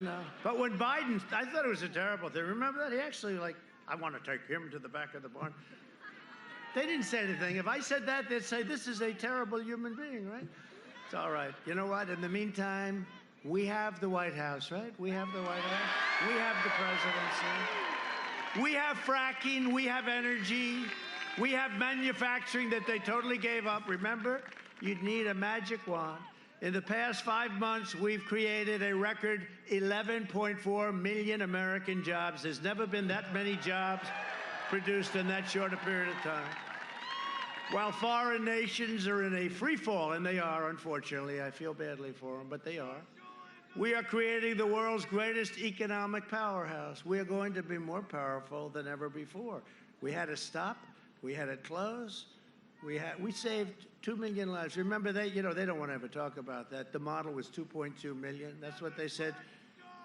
No. But when Biden, I thought it was a terrible thing. Remember that? He actually, like, I want to take him to the back of the barn. They didn't say anything. If I said that, they'd say, this is a terrible human being, right? It's all right. You know what? In the meantime, we have the White House, right? We have the White House. We have the presidency. We have fracking. We have energy. We have manufacturing that they totally gave up. Remember, you'd need a magic wand. In the past 5 months, we've created a record 11.4 million American jobs. There's never been that many jobs produced in that short a period of time. While foreign nations are in a free fall, and they are, unfortunately, I feel badly for them, but they are, we are creating the world's greatest economic powerhouse. We are going to be more powerful than ever before. We had to stop. We had to close. We saved 2 million lives. Remember, they don't want to ever talk about that. The model was 2.2 million. That's what they said.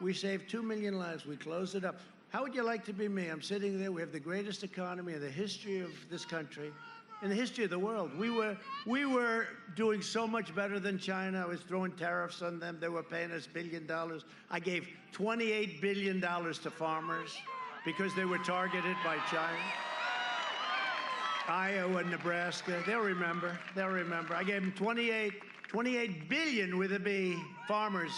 We saved 2 million lives. We closed it up. How would you like to be me? I'm sitting there. We have the greatest economy in the history of this country, in the history of the world. We were doing so much better than China. I was throwing tariffs on them. They were paying us $1 billion. I gave $28 billion to farmers because they were targeted by China. Iowa and Nebraska, they'll remember. I gave them 28 billion with a B, farmers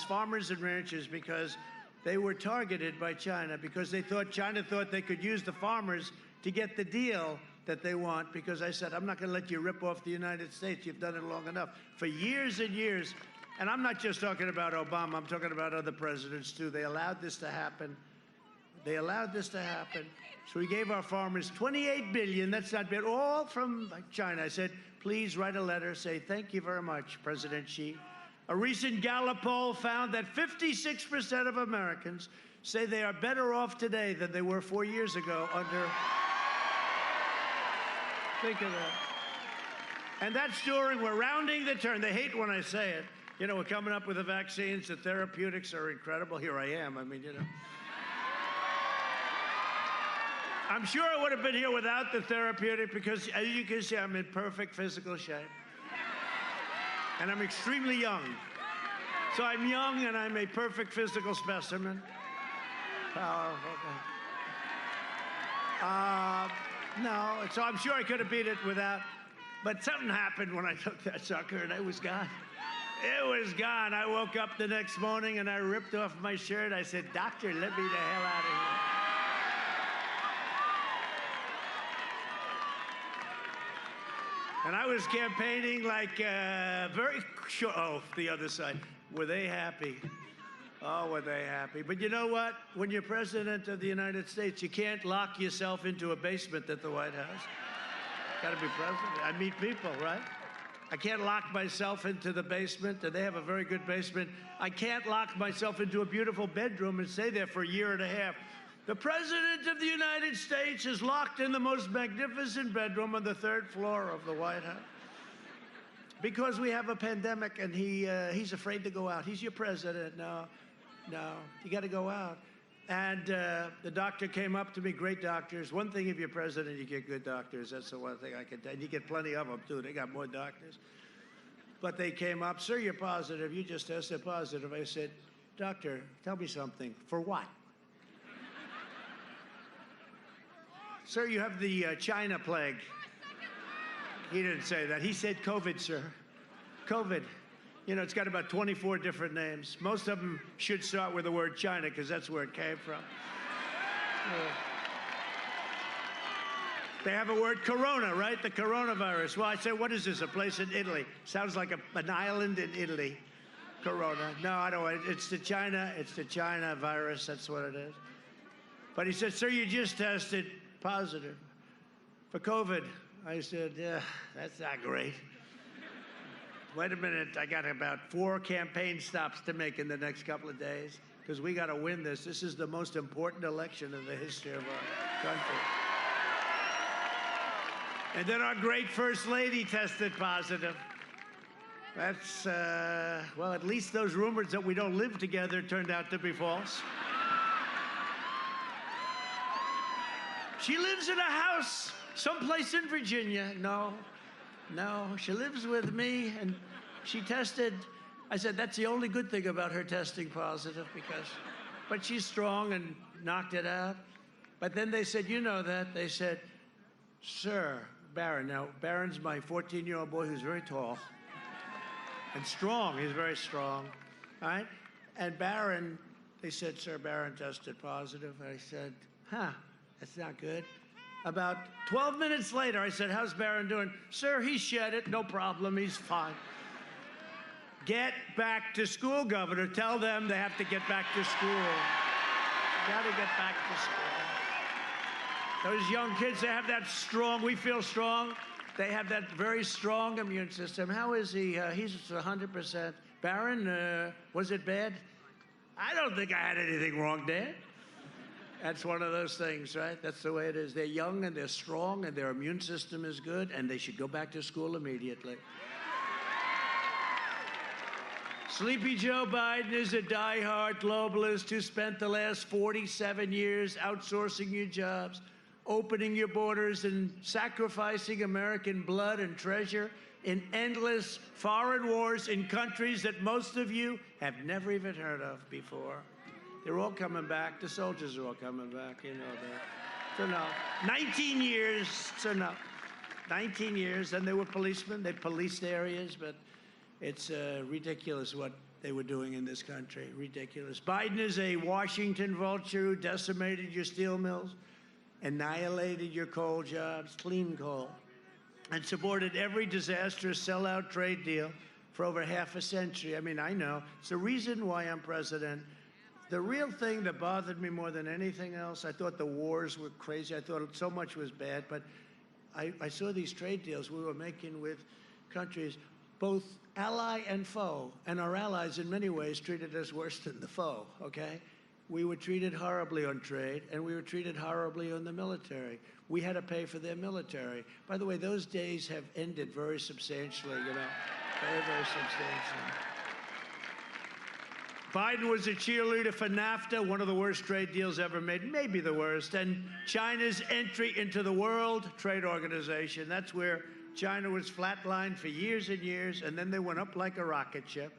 and ranchers, because they were targeted by China, because China thought they could use the farmers to get the deal that they want, because I said, I'm not going to let you rip off the United States. You've done it long enough. For years and years, and I'm not just talking about Obama, I'm talking about other presidents too. They allowed this to happen. So we gave our farmers 28 billion, that's not bad, all from China. I said, please write a letter, say thank you very much, President Xi. A recent Gallup poll found that 56% of Americans say they are better off today than they were 4 years ago under... Think of that. And that's we're rounding the turn. They hate when I say it. You know, we're coming up with the vaccines, the therapeutics are incredible. Here I am, I'm sure I would have been here without the therapeutic, because as you can see, I'm in perfect physical shape. And I'm extremely young. So I'm young and I'm a perfect physical specimen. Powerful. No, so I'm sure I could have beat it without, but something happened when I took that sucker and it was gone. It was gone. I woke up the next morning and I ripped off my shirt. I said, doctor, let me the hell out of here. And I was campaigning like very short. Oh, the other side. Were they happy? Oh, were they happy? But you know what? When you're president of the United States, you can't lock yourself into a basement at the White House. Got to be president. I meet people, right? I can't lock myself into the basement, and they have a very good basement. I can't lock myself into a beautiful bedroom and stay there for a year and a half. The President of the United States is locked in the most magnificent bedroom on the 3rd floor of the White House because we have a pandemic, and he's afraid to go out. He's your president. No, you got to go out. And the doctor came up to me, great doctors. One thing, if you're president, you get good doctors. That's the one thing I can tell you. You get plenty of them, too. They got more doctors. But they came up, sir, you're positive. You just tested positive. I said, doctor, tell me something. For what? Sir, you have the China plague. He didn't say that. He said COVID, sir. COVID. You know, it's got about 24 different names. Most of them should start with the word China, because that's where it came from. They have a word corona, right? The coronavirus. Well, I said, what is this, a place in Italy? Sounds like an island in Italy. Corona. No, I don't. It's the China virus. That's what it is. But he said, sir, you just tested positive for COVID. I said, yeah, that's not great. Wait a minute, I got about 4 campaign stops to make in the next couple of days, because we got to win this. This is the most important election in the history of our country. And then our great First Lady tested positive. That's, well, at least those rumors that we don't live together turned out to be false. She lives in a house someplace in Virginia. No, she lives with me, and she tested. I said, that's the only good thing about her testing positive, because but she's strong and knocked it out. But then they said, you know that? They said, Sir Barron. Now, Barron's my 14-year-old boy who's very tall and strong. He's very strong, all right? And Barron, they said, Sir Barron tested positive. I said, that's not good. About 12 minutes later, I said, how's Barron doing? Sir, he shed it, no problem, he's fine. Get back to school, Governor. Tell them they have to get back to school. Got to get back to school. Those young kids, they have that strong, we feel strong. They have that very strong immune system. How is he? He's 100%. Barron, was it bad? I don't think I had anything wrong, Dad. That's one of those things, right? That's the way it is. They're young and they're strong and their immune system is good and they should go back to school immediately. Sleepy Joe Biden is a diehard globalist who spent the last 47 years outsourcing your jobs, opening your borders, and sacrificing American blood and treasure in endless foreign wars in countries that most of you have never even heard of before. They're all coming back. The soldiers are all coming back. You know that. It's enough. 19 years. It's enough. 19 years. And they were policemen. They policed areas, but it's ridiculous what they were doing in this country. Ridiculous. Biden is a Washington vulture who decimated your steel mills, annihilated your coal jobs, clean coal, and supported every disastrous sellout trade deal for over half a century. I mean, I know. It's the reason why I'm president. The real thing that bothered me more than anything else, I thought the wars were crazy. I thought so much was bad, but I saw these trade deals we were making with countries, both ally and foe, and our allies in many ways treated us worse than the foe, okay? We were treated horribly on trade, and we were treated horribly on the military. We had to pay for their military. By the way, those days have ended very substantially, you know, very, very substantially. Biden was a cheerleader for NAFTA, one of the worst trade deals ever made, maybe the worst, and China's entry into the World Trade Organization. That's where China was flatlined for years and years, and then they went up like a rocket ship.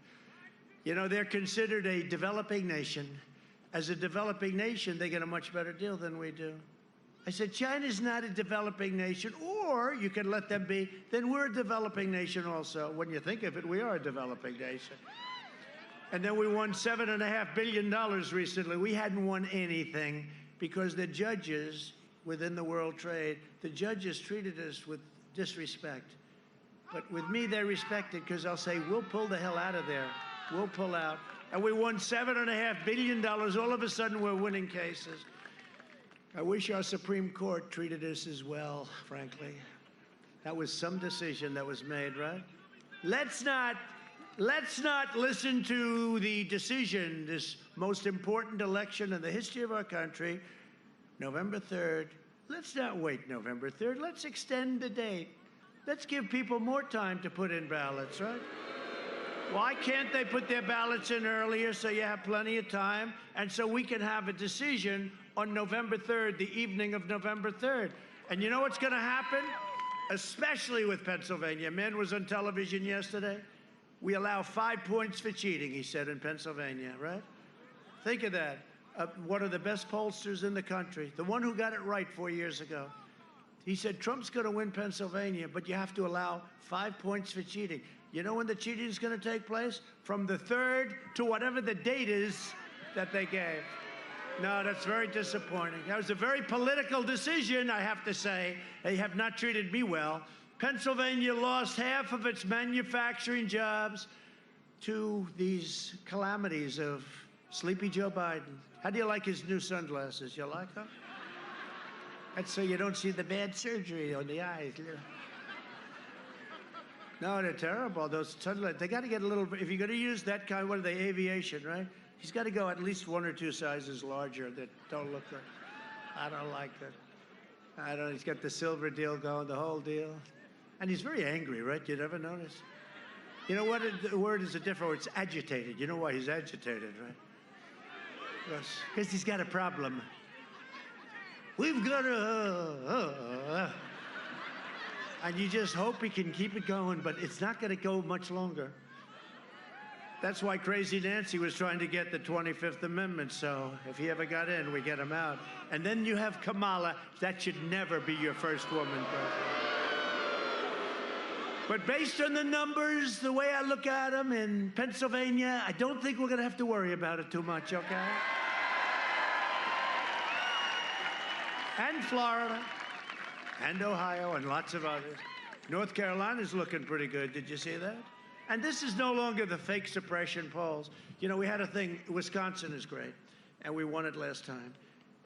You know, they're considered a developing nation. As a developing nation, they get a much better deal than we do. I said, China's not a developing nation, or you can let them be, then we're a developing nation also. When you think of it, we are a developing nation. And then we won $7.5 billion recently. We hadn't won anything because the judges within the World Trade, the judges treated us with disrespect. But with me, they respect it because I'll say, we'll pull the hell out of there. We'll pull out. And we won $7.5 billion. All of a sudden, we're winning cases. I wish our Supreme Court treated us as well, frankly. That was some decision that was made, right? Let's not listen to the decision, this most important election in the history of our country, November 3rd. Let's not wait November 3rd. Let's extend the date. Let's give people more time to put in ballots, right? Why can't they put their ballots in earlier so you have plenty of time and so we can have a decision on November 3rd, the evening of November 3rd? And you know what's going to happen? Especially with Pennsylvania. A man was on television yesterday. We allow 5 points for cheating, he said, in Pennsylvania, right? Think of that. One of the best pollsters in the country, the one who got it right 4 years ago. He said, Trump's going to win Pennsylvania, but you have to allow 5 points for cheating. You know when the cheating is going to take place? From the 3rd to whatever the date is that they gave. No, that's very disappointing. That was a very political decision, I have to say. They have not treated me well. Pennsylvania lost half of its manufacturing jobs to these calamities of Sleepy Joe Biden. How do you like his new sunglasses? You like them? That's so you don't see the bad surgery on the eyes. No, they're terrible. Those sunglasses, they got to get a little, if you're going to use that kind, what are they, aviation, right? He's got to go at least 1 or 2 sizes larger that don't look good. I don't like that. He's got the silver deal going, the whole deal. And he's very angry, right? You never notice? You know what? The word is a different word. It's agitated. You know why he's agitated, right? Because he's got a problem. We've got a... And you just hope he can keep it going, but it's not going to go much longer. That's why Crazy Nancy was trying to get the 25th Amendment. So if he ever got in, we get him out. And then you have Kamala. That should never be your first woman president. But based on the numbers, the way I look at them in Pennsylvania, I don't think we're going to have to worry about it too much, okay? And Florida, and Ohio, and lots of others. North Carolina's looking pretty good. Did you see that? And this is no longer the fake suppression polls. You know, we had a thing, Wisconsin is great, and we won it last time.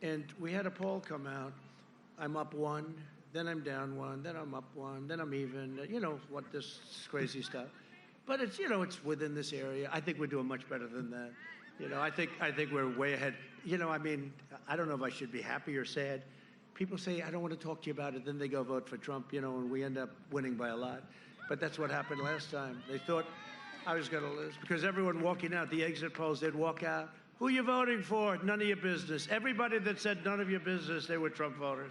And we had a poll come out. I'm up 1, then I'm down 1, then I'm up 1, then I'm even. You know, what this crazy stuff. But it's, you know, it's within this area. I think we're doing much better than that. You know, I think we're way ahead. You know, I mean, I don't know if I should be happy or sad. People say, I don't want to talk to you about it. Then they go vote for Trump, you know, and we end up winning by a lot. But that's what happened last time. They thought I was going to lose because everyone walking out, the exit polls, they'd walk out. Who are you voting for? None of your business. Everybody that said none of your business, they were Trump voters.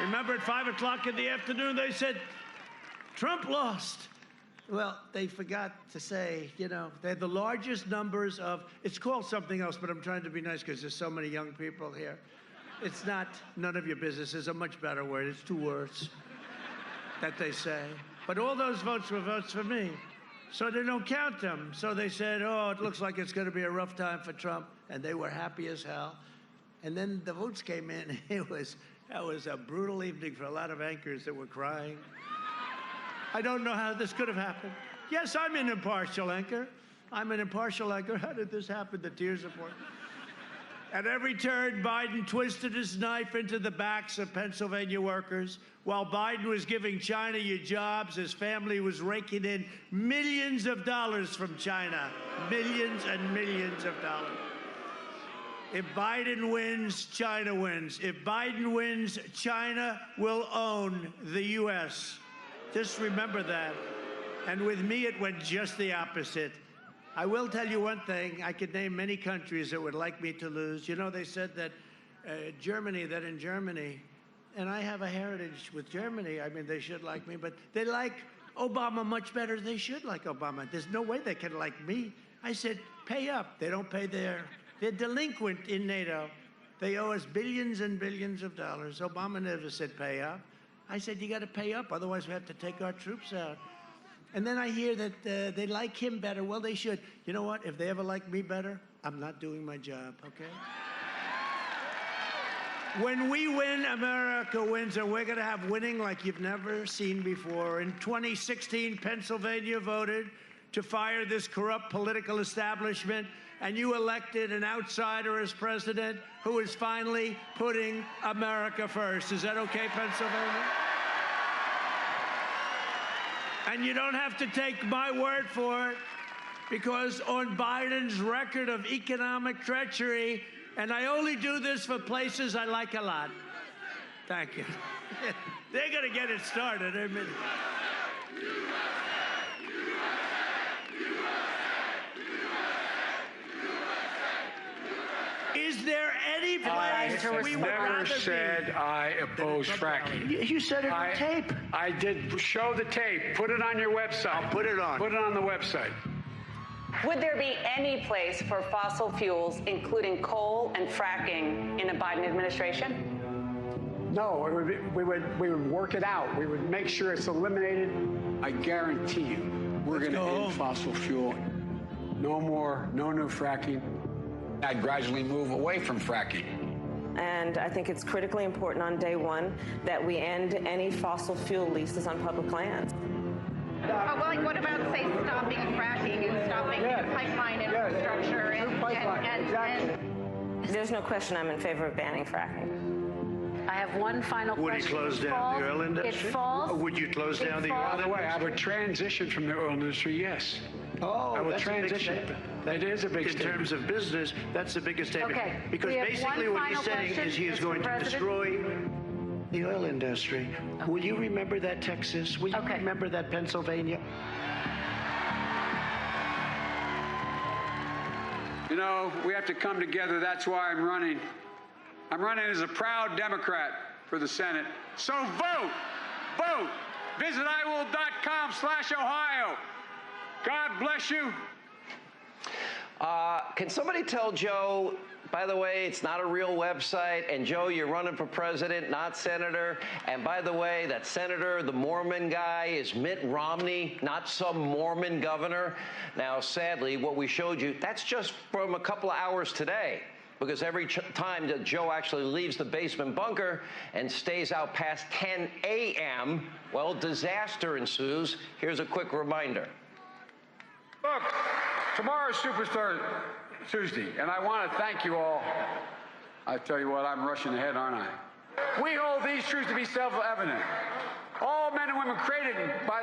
Remember at 5 o'clock in the afternoon, they said, Trump lost. Well, they forgot to say, you know, they had the largest numbers of, it's called something else, but I'm trying to be nice because there's so many young people here. It's not none of your business. It's a much better word. It's 2 words that they say. But all those votes were votes for me. So they don't count them. So they said, oh, it looks like it's going to be a rough time for Trump. And they were happy as hell. And then the votes came in. That was a brutal evening for a lot of anchors that were crying. I don't know how this could have happened. Yes, I'm an impartial anchor. I'm an impartial anchor. How did this happen? The tears are pouring. At every turn, Biden twisted his knife into the backs of Pennsylvania workers. While Biden was giving China your jobs, his family was raking in millions of dollars from China. Millions and millions of dollars. If Biden wins, China wins. If Biden wins, China will own the U.S. Just remember that. And with me, it went just the opposite. I will tell you one thing. I could name many countries that would like me to lose. You know, they said that in Germany, and I have a heritage with Germany. I mean, they should like me, but they like Obama much better. They should like Obama. There's no way they can like me. I said, pay up. They don't pay they're delinquent in NATO. They owe us billions and billions of dollars. Obama never said pay up. I said, you got to pay up, otherwise we have to take our troops out. And then I hear that they like him better. Well, they should. You know what? If they ever like me better, I'm not doing my job, okay? When we win, America wins, and we're going to have winning like you've never seen before. In 2016, Pennsylvania voted to fire this corrupt political establishment, and you elected an outsider as president who is finally putting America first. Is that okay, Pennsylvania? And you don't have to take my word for it, because on Biden's record of economic treachery, and I only do this for places I like a lot. Thank you. They're going to get it started. I mean, is there any place we would rather never said I oppose fracking. You said it on tape. I did show the tape. Put it on your website. I'll put it on. Put it on the website. Would there be any place for fossil fuels, including coal and fracking, in a Biden administration? No, we would work it out. We would make sure it's eliminated. I guarantee you, we're going to end fossil fuel. No more, no new fracking. I'd gradually move away from fracking. And I think it's critically important on day one that we end any fossil fuel leases on public lands. Well, like, what about, say, stopping fracking and stopping pipeline infrastructure and There's no question I'm in favor of banning fracking. I have one final question. Would he close down the oil industry? It falls. Would you close down the oil By the way, I industry? would transition from the oil industry, yes. Oh, I would that's transition. a big statement. That is a big In statement. terms of business, that's the biggest statement. Okay, Because we have basically one what he's final saying question, is he is Mr. going to President. destroy the oil industry. Will you remember that, Texas? Will you Okay. remember that, Pennsylvania? You know, we have to come together. That's why I'm running. I'm running as a proud Democrat for the Senate. So vote! Vote! Visit iwill.com/Ohio. God bless you. Can somebody tell Joe, by the way, it's not a real website, and Joe, you're running for president, not senator, and by the way, that senator, the Mormon guy, is Mitt Romney, not some Mormon governor. Now, sadly, what we showed you, that's just from a couple of hours today, because every time that Joe actually leaves the basement bunker and stays out past 10 a.m., well, disaster ensues. Here's a quick reminder. Look, tomorrow's Superstar Tuesday, and I want to thank you all. I tell you what, I'm rushing ahead, aren't I? We hold these truths to be self-evident. All men and women created by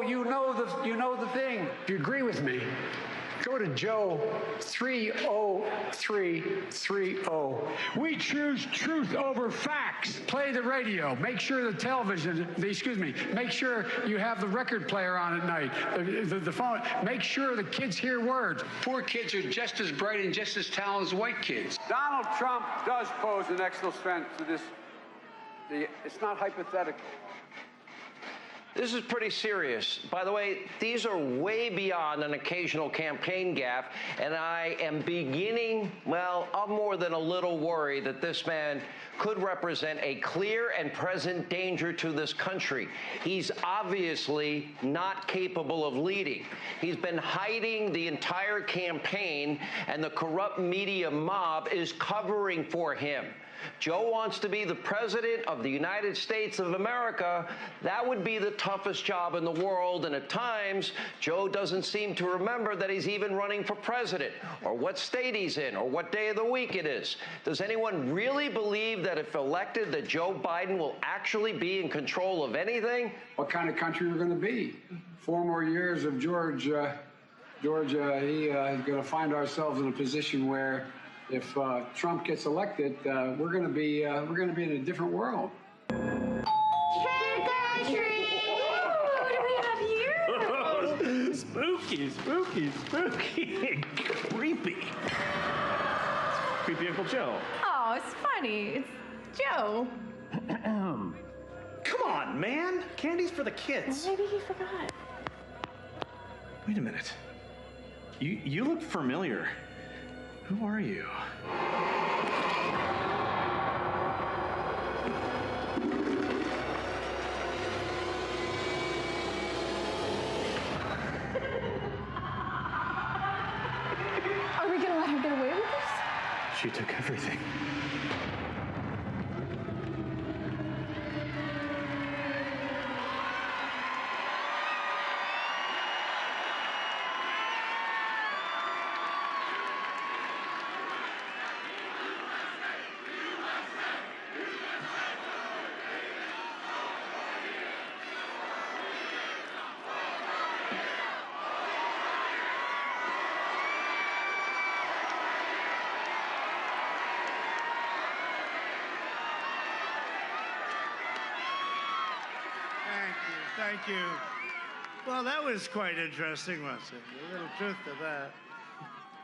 you know the thing. If you agree with me, go to Joe 30330. We choose truth over facts. Play the radio. Make sure the television, make sure you have the record player on at night, the phone. Make sure the kids hear words. Poor kids are just as bright and just as talented as white kids. Donald Trump does pose an excellent threat to this. It's not hypothetical. This is pretty serious. By the way, these are way beyond an occasional campaign gaffe, and I am beginning, well, I'm more than a little worried that this man could represent a clear and present danger to this country. He's obviously not capable of leading. He's been hiding the entire campaign, and the corrupt media mob is covering for him. Joe wants to be the president of the United States of America. That would be the toughest job in the world, and at times, Joe doesn't seem to remember that he's even running for president, or what state he's in, or what day of the week it is. Does anyone really believe that if elected, that Joe Biden will actually be in control of anything? What kind of country we're going to be? 4 more years of Georgia, is going to find ourselves in a position where if Trump gets elected, we're going to be in a different world. Trick or treat! What do we have here? Spooky. Creepy. Creepy Uncle Joe. Oh, it's funny. It's Joe. Come on, man. Candy's for the kids. Maybe he forgot. Wait a minute. You look familiar. Who are you? Are we gonna let her get away with this? She took everything. Thank you. Well, that was quite interesting, wasn't it? A little truth to that.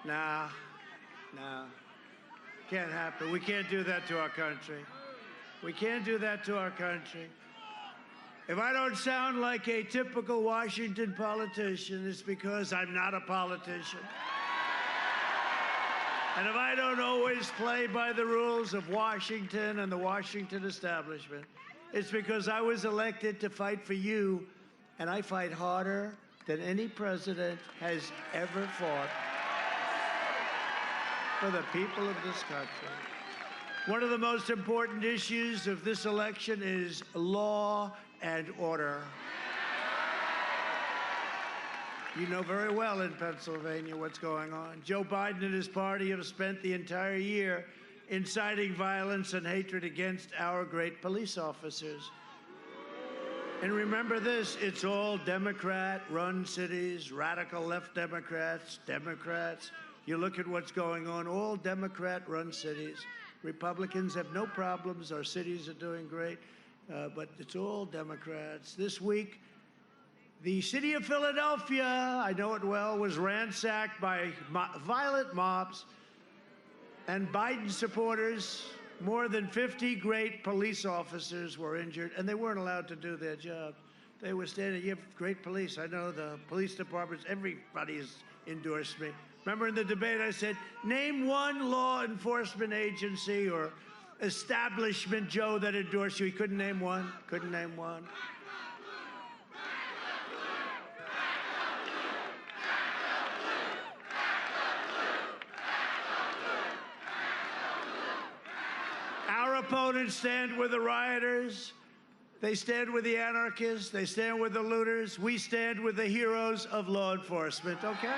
No. Can't happen. We can't do that to our country. We can't do that to our country. If I don't sound like a typical Washington politician, it's because I'm not a politician. And if I don't always play by the rules of Washington and the Washington establishment, it's because I was elected to fight for you, and I fight harder than any president has ever fought for the people of this country. One of the most important issues of this election is law and order. You know very well in Pennsylvania what's going on. Joe Biden and his party have spent the entire year inciting violence and hatred against our great police officers. And remember this, it's all Democrat-run cities, radical left Democrats. You look at what's going on, all Democrat-run cities. Republicans have no problems, our cities are doing great, but it's all Democrats. This week, the city of Philadelphia, I know it well, was ransacked by violent mobs and Biden supporters. More than 50 great police officers were injured, and they weren't allowed to do their job. They were standing. You have great police. I know the police departments, everybody has endorsed me. Remember in the debate I said, name one law enforcement agency or establishment, Joe, that endorsed you. He couldn't name one. Couldn't name one. Our opponents stand with the rioters. They stand with the anarchists. They stand with the looters. We stand with the heroes of law enforcement, okay?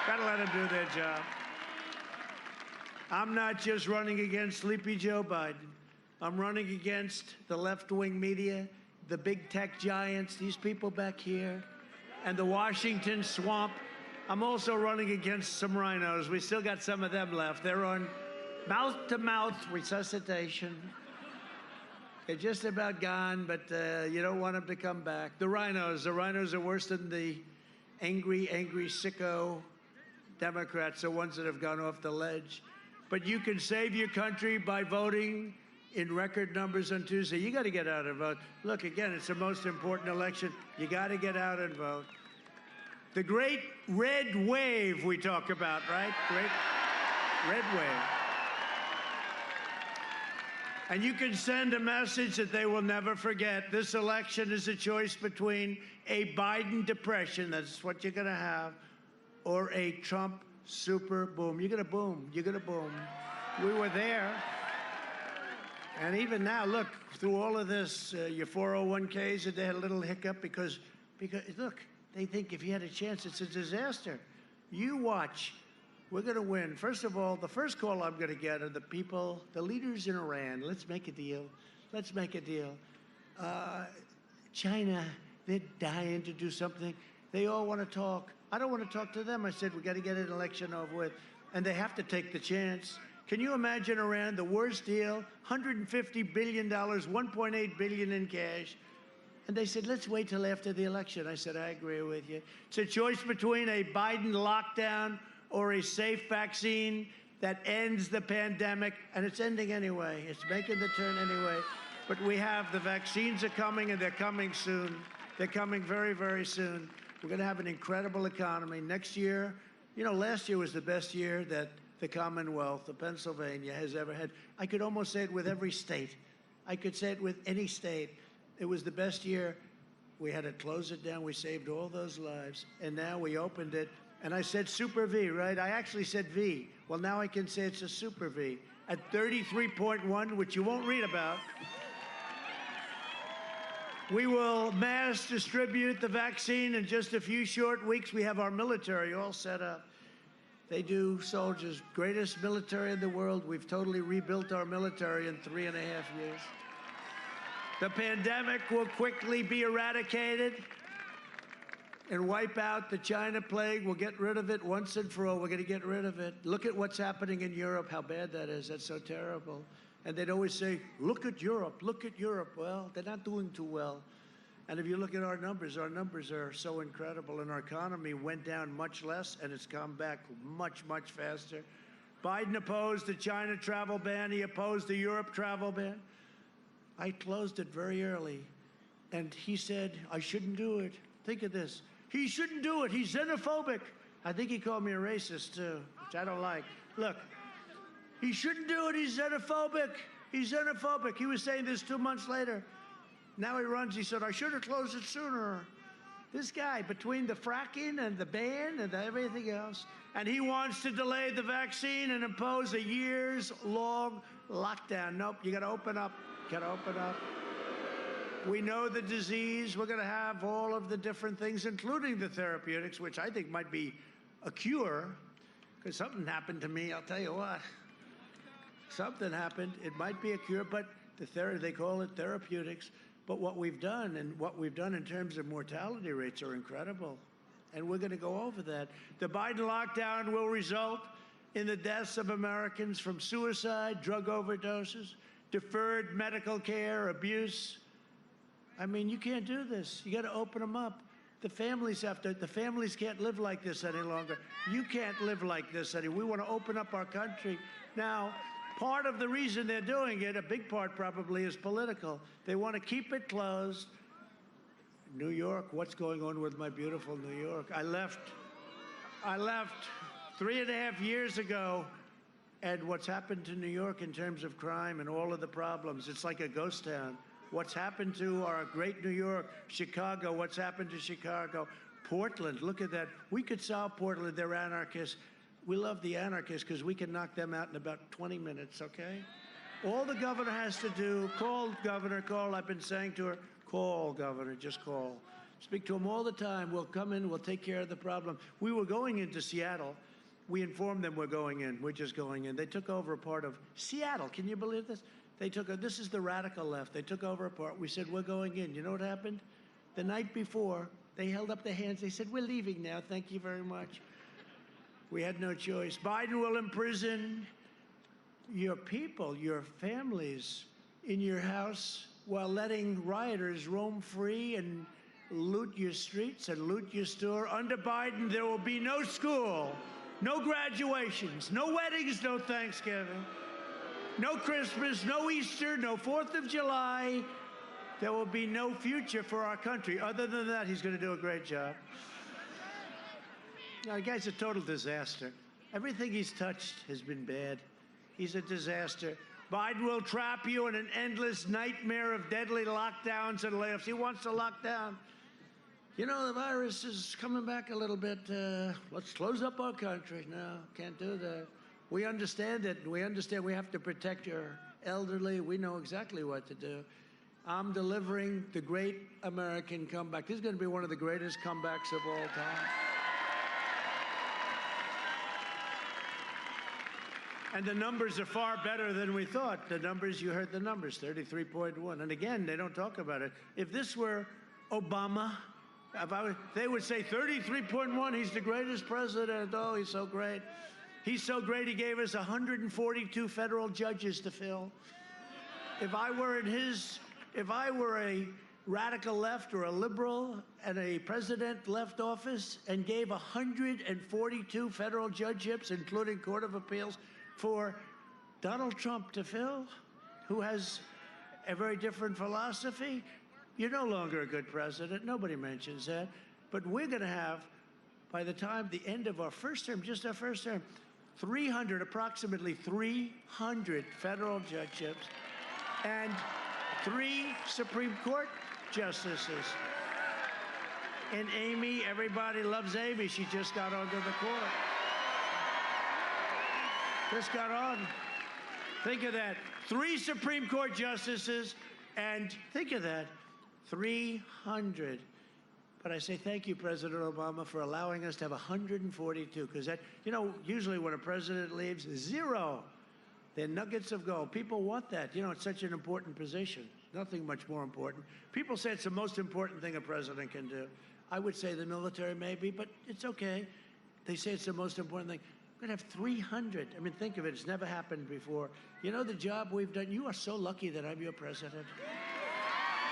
Gotta let them do their job. I'm not just running against Sleepy Joe Biden. I'm running against the left-wing media, the big tech giants, these people back here, and the Washington swamp. I'm also running against some rhinos. We still got some of them left. They're on mouth-to-mouth resuscitation. They're just about gone, but you don't want them to come back. The rhinos are worse than the angry sicko Democrats, the ones that have gone off the ledge. But you can save your country by voting in record numbers on Tuesday. You got to get out and vote. Look, again, it's the most important election. You got to get out and vote. The great red wave we talk about, right? Great red wave. And you can send a message that they will never forget. This election is a choice between a Biden depression, that's what you're going to have, or a Trump super boom. You're going to boom. You're going to boom. We were there. And even now, look, through all of this, your 401ks, they had a little hiccup because, look, they think if you had a chance, it's a disaster. You watch. We're going to win. First of all, the first call I'm going to get are the people, the leaders in Iran. Let's make a deal. Let's make a deal. China, they're dying to do something. They all want to talk. I don't want to talk to them. I said, we got to get an election over with. And they have to take the chance. Can you imagine Iran, the worst deal, $150 billion, $1.8 billion in cash. And they said, let's wait till after the election. I said, I agree with you. It's a choice between a Biden lockdown or a safe vaccine that ends the pandemic, and it's ending anyway. It's making the turn anyway. But we have, the vaccines are coming, and they're coming soon. They're coming very, very soon. We're going to have an incredible economy. Next year, you know, last year was the best year that the Commonwealth of Pennsylvania has ever had. I could almost say it with every state. I could say it with any state. It was the best year. We had to close it down. We saved all those lives. And now we opened it. And I said Super V, right? I actually said V. Well, now I can say it's a Super V at 33.1, which you won't read about. We will mass distribute the vaccine in just a few short weeks. We have our military all set up. They do, soldiers, greatest military in the world. We've totally rebuilt our military in 3.5 years. The pandemic will quickly be eradicated and wipe out the China plague. We'll get rid of it once and for all. We're going to get rid of it. Look at what's happening in Europe, how bad that is. That's so terrible. And they'd always say, look at Europe, look at Europe. Well, they're not doing too well. And if you look at our numbers are so incredible. And our economy went down much less, and it's come back much, much faster. Biden opposed the China travel ban. He opposed the Europe travel ban. I closed it very early. And he said, I shouldn't do it. Think of this. He shouldn't do it. He's xenophobic. I think he called me a racist, too, which I don't like. Look, he shouldn't do it. He's xenophobic. He's xenophobic. He was saying this 2 months later. Now he runs. He said, I should have closed it sooner. This guy, between the fracking and the ban and everything else, and he wants to delay the vaccine and impose a years-long lockdown. Nope, you got to open up. Got to open up. We know the disease. We're going to have all of the different things, including the therapeutics, which I think might be a cure, because something happened to me. I'll tell you what. Something happened. It might be a cure, but they call it therapeutics. But what we've done in terms of mortality rates are incredible. And we're going to go over that. The Biden lockdown will result in the deaths of Americans from suicide, drug overdoses, deferred medical care, abuse. I mean, you can't do this. You got to open them up. The families can't live like this any longer. You can't live like this anymore. We want to open up our country. Now, part of the reason they're doing it, a big part probably, is political. They want to keep it closed. New York, what's going on with my beautiful New York? I left 3.5 years ago, and what's happened to New York in terms of crime and all of the problems, it's like a ghost town. What's happened to our great New York, Chicago, what's happened to Chicago, Portland, look at that. We could solve Portland, they're anarchists. We love the anarchists because we can knock them out in about 20 minutes, okay? All the governor has to do, call governor, call, I've been saying to her, call governor, just call. Speak to him all the time. We'll come in, we'll take care of the problem. We were going into Seattle. We informed them we're going in, we're just going in. They took over a part of Seattle, can you believe this? This is the radical left. They took over a part. We said, we're going in. You know what happened? The night before, they held up their hands. They said, we're leaving now. Thank you very much. We had no choice. Biden will imprison your people, your families in your house while letting rioters roam free and loot your streets and loot your store. Under Biden, there will be no school, no graduations, no weddings, no Thanksgiving. No Christmas, no Easter, no 4th of July. There will be no future for our country. Other than that, he's going to do a great job. Now, the guy's a total disaster. Everything he's touched has been bad. He's a disaster. Biden will trap you in an endless nightmare of deadly lockdowns and layoffs. He wants to lock down. You know, the virus is coming back a little bit. Let's close up our country. No, can't do that. We understand it. We understand we have to protect your elderly. We know exactly what to do. I'm delivering the great American comeback. This is going to be one of the greatest comebacks of all time. And the numbers are far better than we thought. The numbers, you heard the numbers, 33.1. And again, they don't talk about it. If this were Obama, they would say 33.1, he's the greatest president. Oh, he's so great. He's so great, he gave us 142 federal judges to fill. If I were a radical left or a liberal and a president left office and gave 142 federal judgeships, including Court of Appeals, for Donald Trump to fill, who has a very different philosophy, you're no longer a good president. Nobody mentions that. But we're going to have, by the time the end of our first term, just our first term, approximately 300 federal judgeships and 3 Supreme Court justices. And Amy, everybody loves Amy. She just got onto the court. Just got on. Think of that. 3 Supreme Court justices, and think of that, 300. But I say thank you, President Obama, for allowing us to have 142, because that, you know, usually when a president leaves, 0. They're nuggets of gold. People want that. You know, it's such an important position. Nothing much more important. People say it's the most important thing a president can do. I would say the military maybe, but it's okay. They say it's the most important thing. We're going to have 300. I mean, think of it. It's never happened before. You know the job we've done? You are so lucky that I'm your president.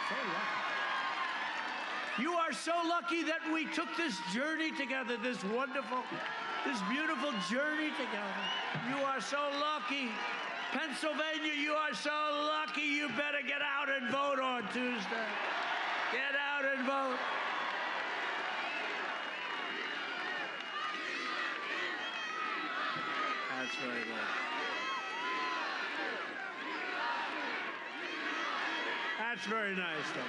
So lucky. You are so lucky that we took this journey together, this wonderful, this beautiful journey together. You are so lucky. Pennsylvania, you are so lucky. You better get out and vote on Tuesday. Get out and vote. That's very good. That's very nice, though.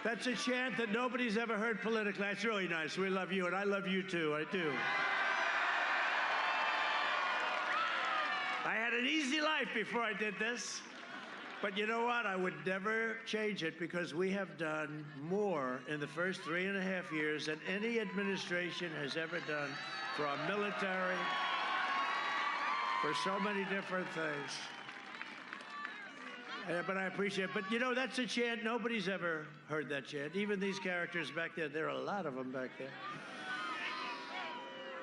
That's a chant that nobody's ever heard politically. That's really nice. We love you, and I love you too. I do. I had an easy life before I did this. But you know what? I would never change it, because we have done more in the first 3.5 years than any administration has ever done for our military, for so many different things. But I appreciate it. But, you know, that's a chant. Nobody's ever heard that chant. Even these characters back there, there are a lot of them back there.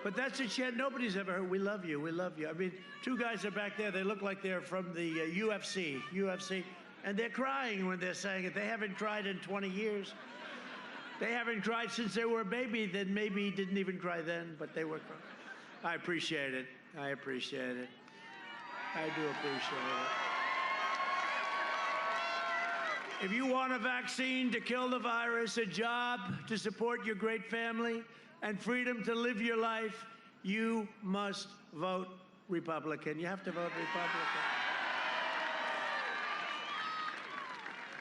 But that's a chant nobody's ever heard. We love you. We love you. I mean, 2 guys are back there. They look like they're from the UFC. And they're crying when they're saying it. They haven't cried in 20 years. They haven't cried since they were a baby. Then maybe didn't even cry then, but they were crying. I appreciate it. I appreciate it. I do appreciate it. If you want a vaccine to kill the virus, a job to support your great family, and freedom to live your life, you must vote Republican. You have to vote Republican.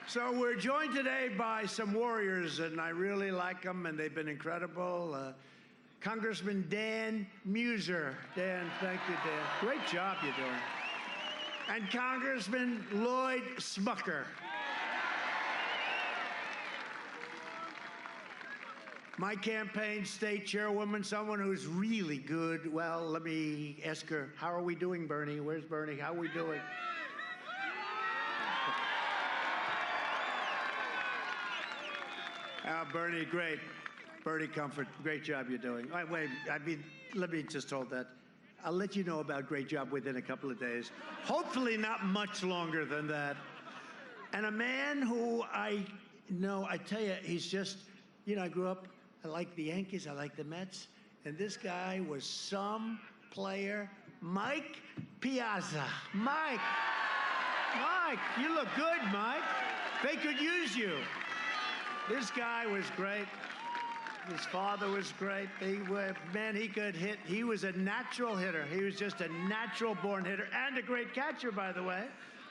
So we're joined today by some warriors, and I really like them, and they've been incredible. Congressman Dan Muser. Dan, thank you, Dan. Great job you're doing. And Congressman Lloyd Smucker. My campaign state chairwoman, someone who's really good. Well, let me ask her, how are we doing, Bernie? Where's Bernie? How are we doing? Bernie, great. Bernie Comfort, great job you're doing. Wait, let me just hold that. I'll let you know about great job within a couple of days. Hopefully not much longer than that. And a man who I tell you, he's just, I grew up, I like the Yankees, I like the Mets, and this guy was some player. Mike Piazza. Mike, you look good, Mike. They could use you. This guy was great. His father was great. He could hit. He was a natural hitter. He was just a natural-born hitter and a great catcher, by the way.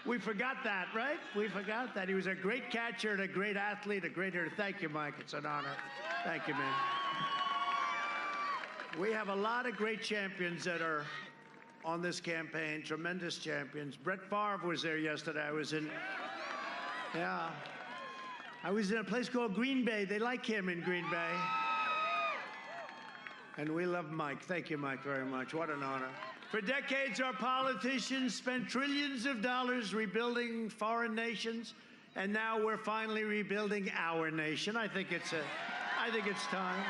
We forgot that, right? We forgot that. He was a great catcher and a great athlete, a great hitter. Thank you, Mike. It's an honor. Thank you, man. We have a lot of great champions that are on this campaign, tremendous champions. Brett Favre was there yesterday. I was in a place called Green Bay. They like him in Green Bay. And we love Mike. Thank you, Mike, very much. What an honor. For decades, our politicians spent trillions of dollars rebuilding foreign nations, and now we're finally rebuilding our nation. I think it's time.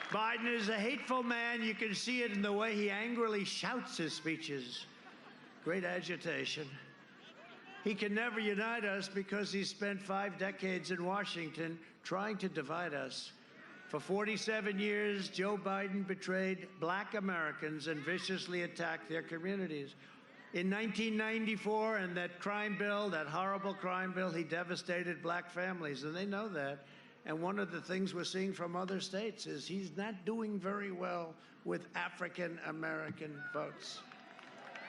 Biden is a hateful man. You can see it in the way he angrily shouts his speeches. Great agitation. He can never unite us because he spent 5 decades in Washington trying to divide us. For 47 years, Joe Biden betrayed black Americans and viciously attacked their communities. In 1994, and that crime bill, that horrible crime bill, he devastated black families, and they know that. And one of the things we're seeing from other states is he's not doing very well with African American votes.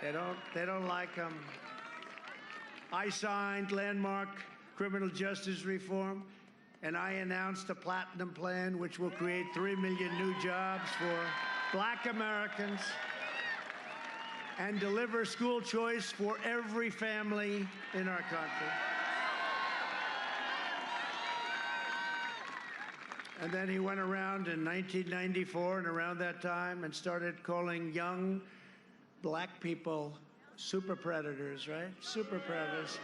They don't like him. I signed landmark criminal justice reform, and I announced a platinum plan which will create 3 million new jobs for black Americans and deliver school choice for every family in our country. And then he went around in 1994 and around that time and started calling young black people super predators, right? Super predators.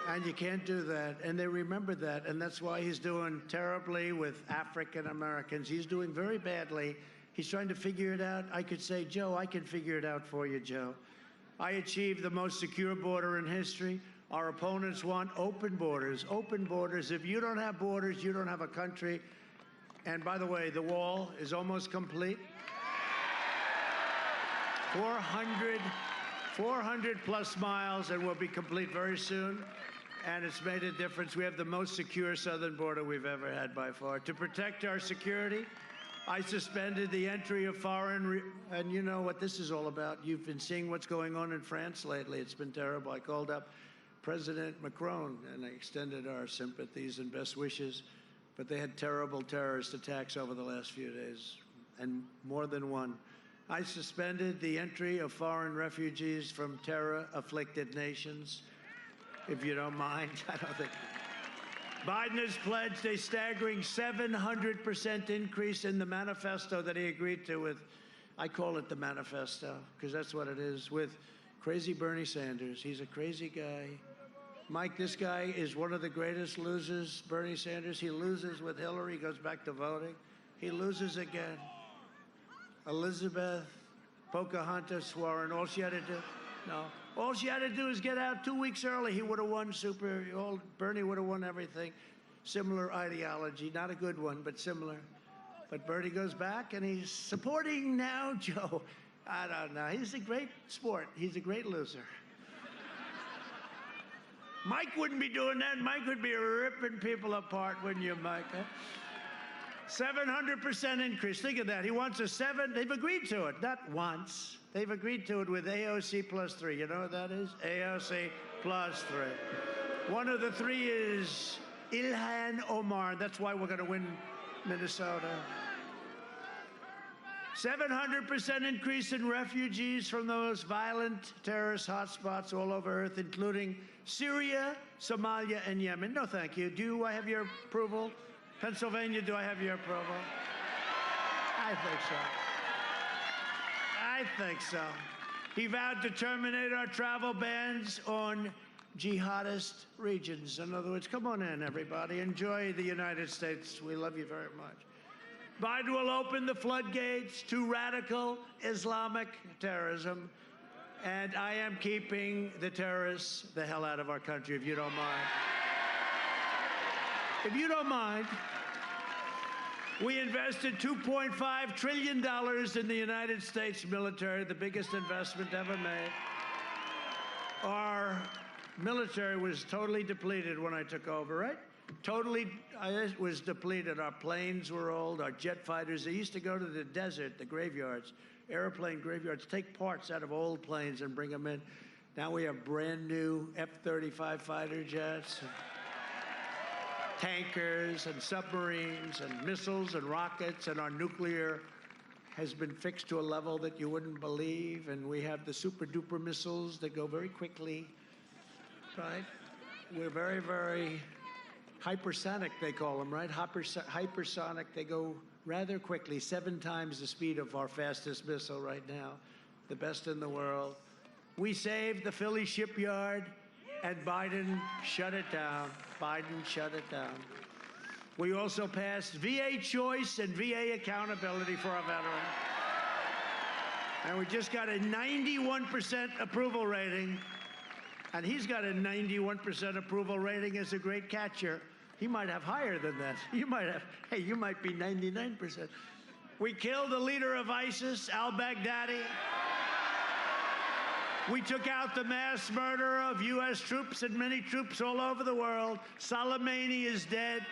And you can't do that. And they remember that. And that's why he's doing terribly with African Americans. He's doing very badly. He's trying to figure it out. I could say, Joe, I can figure it out for you, Joe. I achieved the most secure border in history. Our opponents want open borders. Open borders. If you don't have borders, you don't have a country. And by the way, the wall is almost complete. 400 plus miles, and will be complete very soon. And it's made a difference. We have the most secure southern border we've ever had by far. To protect our security, I suspended the entry of foreign, and you know what this is all about. You've been seeing what's going on in France lately. It's been terrible. I called up President Macron, and I extended our sympathies and best wishes. But they had terrible terrorist attacks over the last few days, and more than one. I suspended the entry of foreign refugees from terror-afflicted nations. If you don't mind, I don't think. Biden has pledged a staggering 700% increase in the manifesto that he agreed to with, I call it the manifesto, because that's what it is, with crazy Bernie Sanders. He's a crazy guy. Mike, this guy is one of the greatest losers, Bernie Sanders. He loses with Hillary, goes back to voting. He loses again. Elizabeth, Pocahontas, Warren, all she had to do, all she had to do is get out 2 weeks early. He would have won Bernie would have won everything. Similar ideology, not a good one, but similar. But Bernie goes back, and he's supporting now Joe. I don't know. He's a great sport. He's a great loser. Mike wouldn't be doing that. Mike would be ripping people apart, wouldn't you, Mike? Huh? 700% increase. Think of that. He wants a 7. They've agreed to it. Not once. They've agreed to it with AOC plus 3. You know what that is? AOC plus 3. One of the 3 is Ilhan Omar. That's why we're going to win Minnesota. 700% increase in refugees from those violent terrorist hotspots all over Earth, including Syria, Somalia, and Yemen. No, thank you. Do I have your approval? Pennsylvania, do I have your approval? I think so. I think so. He vowed to terminate our travel bans on jihadist regions. In other words, come on in, everybody. Enjoy the United States. We love you very much. Biden will open the floodgates to radical Islamic terrorism, and I am keeping the terrorists the hell out of our country, if you don't mind. If you don't mind, we invested $2.5 trillion in the United States military, the biggest investment ever made. Our military was totally depleted when I took over, right? Totally, it was depleted. Our planes were old, our jet fighters. They used to go to the desert, the graveyards, airplane graveyards, take parts out of old planes and bring them in. Now we have brand new F-35 fighter jets, and tankers and submarines and missiles and rockets, and our nuclear has been fixed to a level that you wouldn't believe. And we have the super duper missiles that go very quickly, right? We're very, very hypersonic, they call them, right? Hypersonic, they go rather quickly, 7 times the speed of our fastest missile right now, the best in the world. We saved the Philly shipyard, and Biden shut it down. Biden shut it down. We also passed VA choice and VA accountability for our veterans. And we just got a 91% approval rating. And he's got a 91% approval rating as a great catcher. He might have higher than that. You might have, hey, you might be 99%. We killed the leader of ISIS, al-Baghdadi. We took out the mass murderer of U.S. troops and many troops all over the world. Soleimani is dead.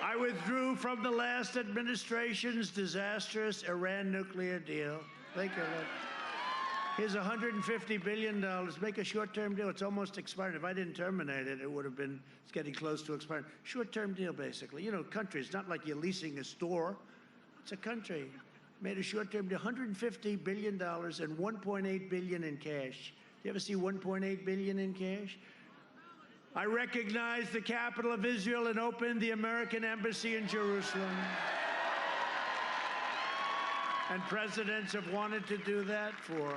I withdrew from the last administration's disastrous Iran nuclear deal. Think of it. Here's $150 billion. Make a short-term deal. It's almost expired. If I didn't terminate it, it would have been, it's getting close to expiring. Short-term deal, basically. You know, countries, not like you're leasing a store. It's a country. Made a short-term deal, $150 billion and $1.8 billion in cash. You ever see $1.8 billion in cash? I recognized the capital of Israel and opened the American embassy in Jerusalem. And presidents have wanted to do that for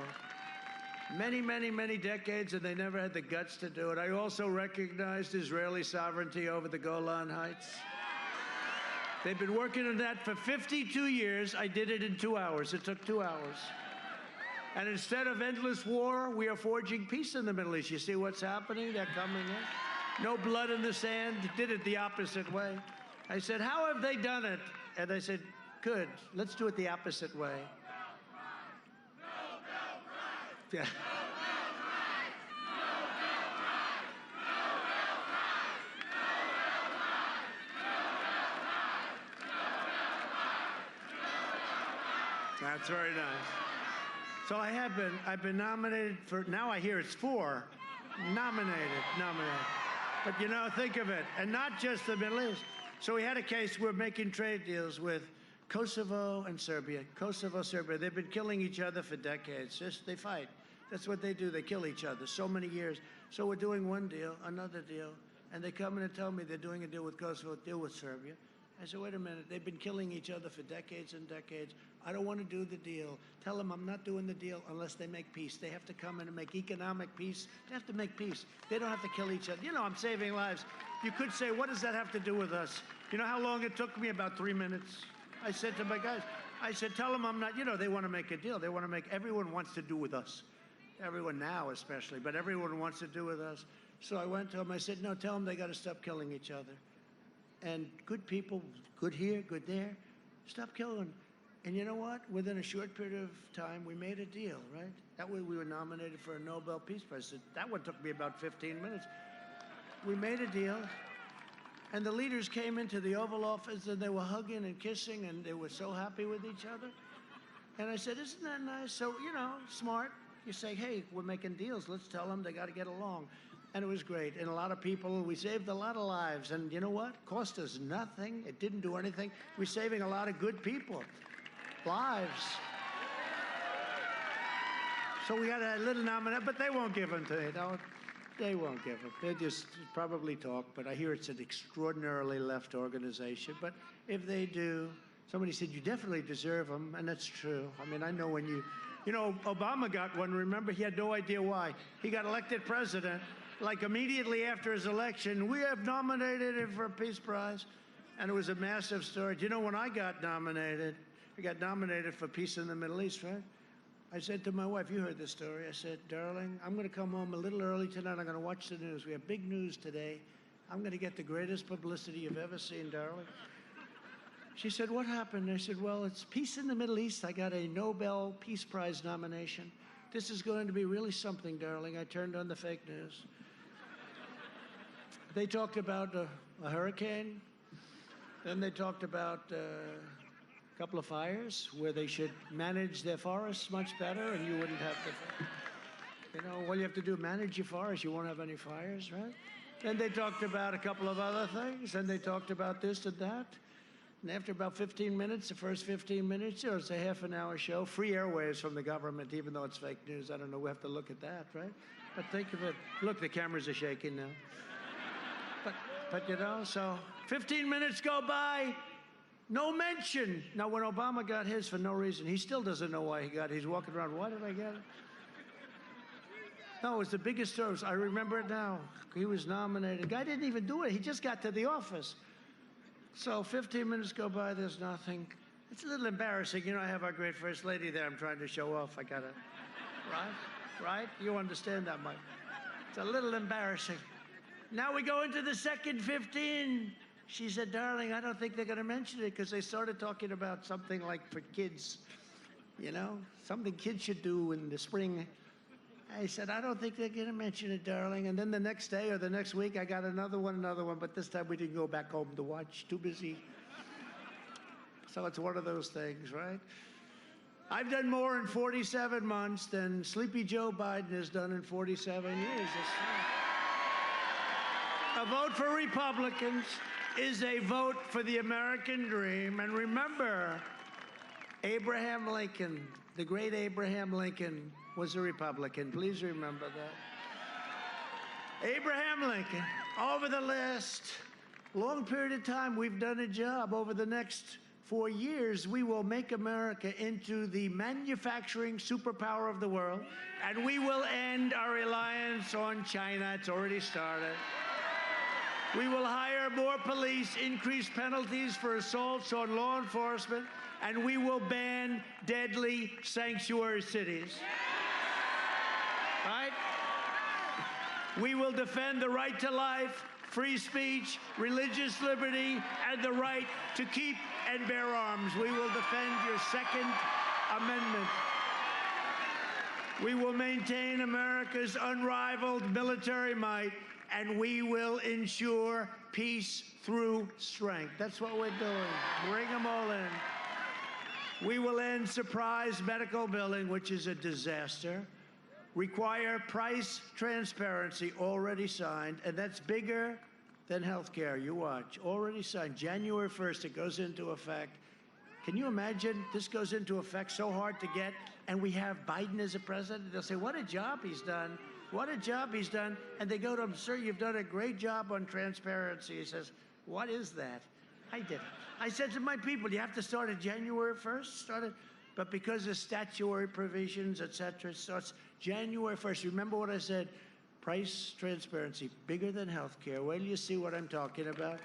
many, many, many decades, and they never had the guts to do it. I also recognized Israeli sovereignty over the Golan Heights. They've been working on that for 52 years. I did it in 2 hours. It took 2 hours. And instead of endless war, we are forging peace in the Middle East. You see what's happening? They're coming in. No blood in the sand. Did it the opposite way. I said, how have they done it? And I said, good. Let's do it the opposite way. Yeah. That's very nice. So I've been nominated for, now I hear it's 4. Nominated. But you know, think of it, and not just the Middle East. So we had a case, we're making trade deals with Kosovo and Serbia. Kosovo, Serbia, they've been killing each other for decades. They fight. That's what they do. They kill each other so many years. So we're doing one deal, another deal, and they come in and tell me they're doing a deal with Kosovo, a deal with Serbia. I said, wait a minute, they've been killing each other for decades and decades. I don't want to do the deal. Tell them I'm not doing the deal unless they make peace. They have to come in and make economic peace. They have to make peace. They don't have to kill each other. You know, I'm saving lives. You could say, what does that have to do with us? You know how long it took me? About 3 minutes. I said to my guys, I said, tell them I'm not, you know, they want to make a deal. They want to make, everyone wants to do with us. Everyone now especially, but everyone wants to do with us. So I went to them, I said, no, tell them they got to stop killing each other. And good people, good here, good there, stop killing. And you know what? Within a short period of time, we made a deal, right? That way we were nominated for a Nobel Peace Prize. That one took me about 15 minutes. We made a deal, and the leaders came into the Oval Office, and they were hugging and kissing, and they were so happy with each other. And I said, isn't that nice? So, you know, smart. You say, hey, we're making deals. Let's tell them they got to get along. And it was great. And a lot of people, we saved a lot of lives. And you know what? Cost us nothing. It didn't do anything. We're saving a lot of good people. Lives. So we got a little nomination, but they won't give them to you. They won't give them. They just probably talk, but I hear it's an extraordinarily left organization. But if they do, somebody said, you definitely deserve them, and that's true. I mean, I know when you know, Obama got one, remember? He had no idea why. He got elected president, like immediately after his election, we have nominated him for a Peace Prize, and it was a massive story. Do you know when I got nominated for peace in the Middle East, right? I said to my wife, you heard this story. I said, darling, I'm going to come home a little early tonight. I'm going to watch the news. We have big news today. I'm going to get the greatest publicity you've ever seen, darling. She said, what happened? I said, well, it's peace in the Middle East. I got a Nobel Peace Prize nomination. This is going to be really something, darling. I turned on the fake news. They talked about a hurricane. Then they talked about a couple of fires where they should manage their forests much better and you wouldn't have to, you know, all you have to do, manage your forest, you won't have any fires, right? Then they talked about a couple of other things, and they talked about this and that. And after about 15 minutes, the first 15 minutes, it was a half-an-hour show, free airwaves from the government, even though it's fake news. I don't know, we have to look at that, right? But think of it. Look, the cameras are shaking now. But you know, so 15 minutes go by, no mention. Now, when Obama got his for no reason, he still doesn't know why he got it. He's walking around, why did I get it? No, it was the biggest story. I remember it now. He was nominated. The guy didn't even do it. He just got to the office. So 15 minutes go by, there's nothing. It's a little embarrassing. You know, I have our great First Lady there. I'm trying to show off. I got to, right? You understand that, Mike. It's a little embarrassing. Now we go into the second 15. She said, darling, I don't think they're going to mention it because they started talking about something like for kids, you know, something kids should do in the spring. I said, I don't think they're going to mention it, darling. And then the next day or the next week, I got another one, but this time we didn't go back home to watch. Too busy. So it's one of those things, right? I've done more in 47 months than Sleepy Joe Biden has done in 47 years. A vote for Republicans is a vote for the American dream. And remember, Abraham Lincoln, the great Abraham Lincoln, was a Republican. Please remember that. Abraham Lincoln, over the last long period of time, we've done a job. Over the next 4 years, we will make America into the manufacturing superpower of the world, and we will end our reliance on China. It's already started. We will hire more police, increase penalties for assaults on law enforcement, and we will ban deadly sanctuary cities. Right? We will defend the right to life, free speech, religious liberty, and the right to keep and bear arms. We will defend your Second Amendment. We will maintain America's unrivaled military might, and we will ensure peace through strength. That's what we're doing. Bring them all in. We will end surprise medical billing, which is a disaster. Require price transparency, already signed, and that's bigger than health care. You watch. Already signed. January 1st, it goes into effect. Can you imagine? This goes into effect, so hard to get, and we have Biden as a president. They'll say, what a job he's done. What a job he's done. And they go to him, sir, you've done a great job on transparency. He says, what is that? I did it. I said to my people, you have to start at January 1st? But because of statutory provisions, et cetera, it starts January 1st. Remember what I said? Price transparency, bigger than health care. Wait till you see what I'm talking about.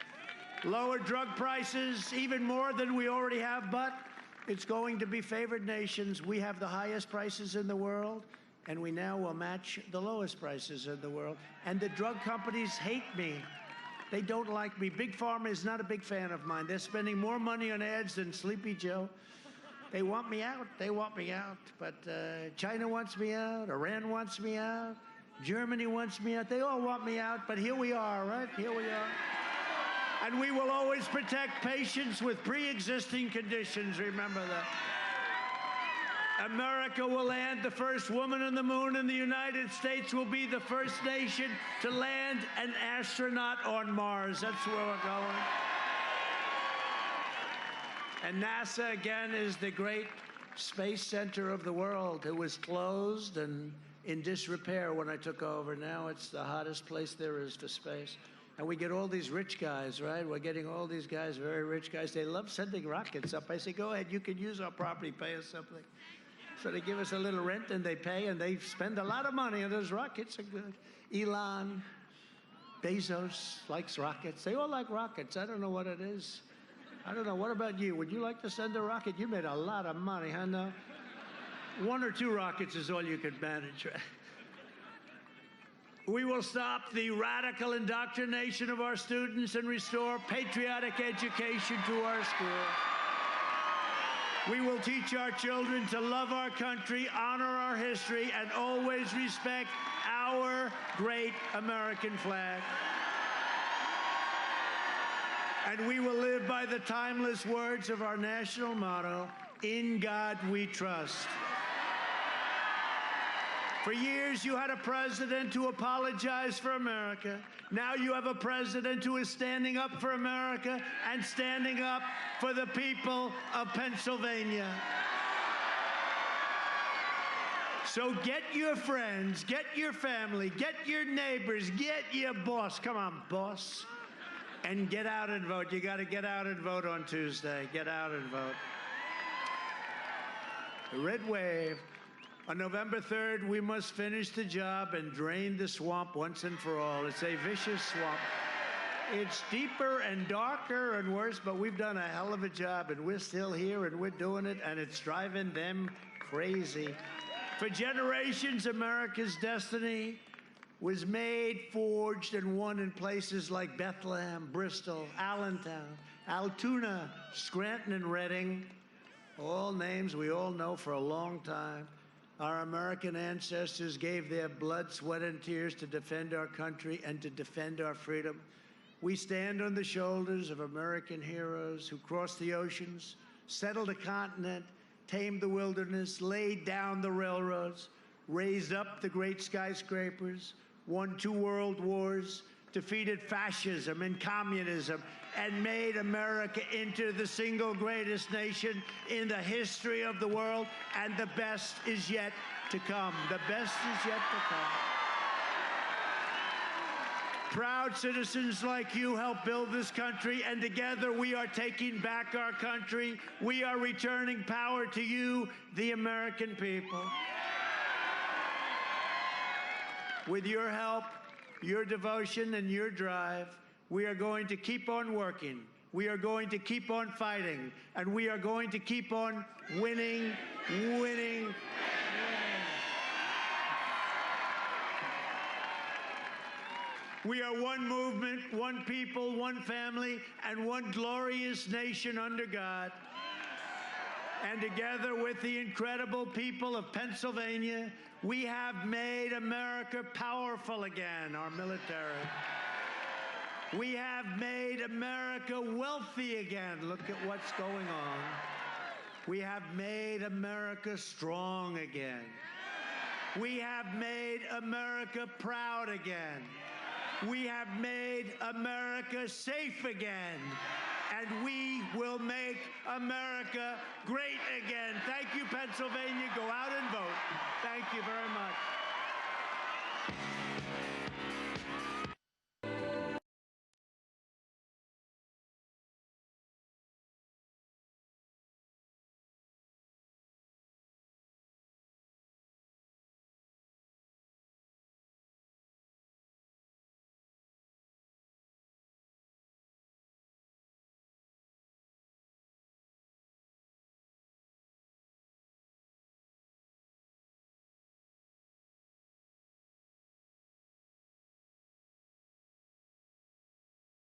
Lower drug prices, even more than we already have, but it's going to be favored nations. We have the highest prices in the world, and we now will match the lowest prices in the world. And the drug companies hate me. They don't like me. Big Pharma is not a big fan of mine. They're spending more money on ads than Sleepy Joe. They want me out. They want me out. But China wants me out. Iran wants me out. Germany wants me out. They all want me out. But here we are, right? Here we are. And we will always protect patients with pre-existing conditions. Remember that. America will land the first woman on the moon, and the United States will be the first nation to land an astronaut on Mars. That's where we're going. And NASA, again, is the great space center of the world. It was closed and in disrepair when I took over. Now it's the hottest place there is for space. And we get all these rich guys, right? We're getting all these guys, very rich guys. They love sending rockets up. I say, go ahead, you can use our property, pay us something. So they give us a little rent and they pay and they spend a lot of money, and those rockets are good. Elon, Bezos likes rockets. They all like rockets. I don't know what it is. I don't know. What about you? Would you like to send a rocket? You made a lot of money, huh? No? 1 or 2 rockets is all you could manage, right? We will stop the radical indoctrination of our students and restore patriotic education to our schools. We will teach our children to love our country, honor our history, and always respect our great American flag. And we will live by the timeless words of our national motto, "In God we trust." For years, you had a president who apologized for America. Now you have a president who is standing up for America and standing up for the people of Pennsylvania. So get your friends, get your family, get your neighbors, get your boss. Come on, boss. And get out and vote. You got to get out and vote on Tuesday. Get out and vote. The red wave. On November 3rd, we must finish the job and drain the swamp once and for all. It's a vicious swamp. It's deeper and darker and worse, but we've done a hell of a job, and we're still here, and we're doing it, and it's driving them crazy. For generations, America's destiny was made, forged, and won in places like Bethlehem, Bristol, Allentown, Altoona, Scranton, and Reading, all names we all know for a long time. Our American ancestors gave their blood, sweat, and tears to defend our country and to defend our freedom. We stand on the shoulders of American heroes who crossed the oceans, settled a continent, tamed the wilderness, laid down the railroads, raised up the great skyscrapers, won 2 world wars, defeated fascism and communism, and made America into the single greatest nation in the history of the world, and the best is yet to come. The best is yet to come. Proud citizens like you help build this country, and together we are taking back our country. We are returning power to you, the American people. With your help, your devotion, and your drive, we are going to keep on working. We are going to keep on fighting. And we are going to keep on winning, winning, winning. We are one movement, one people, one family, and one glorious nation under God. And together with the incredible people of Pennsylvania, we have made America powerful again, our military. We have made America wealthy again. Look at what's going on. We have made America strong again. We have made America proud again. We have made America safe again. And we will make America great again. Thank you, Pennsylvania. Go out and vote. Thank you very much.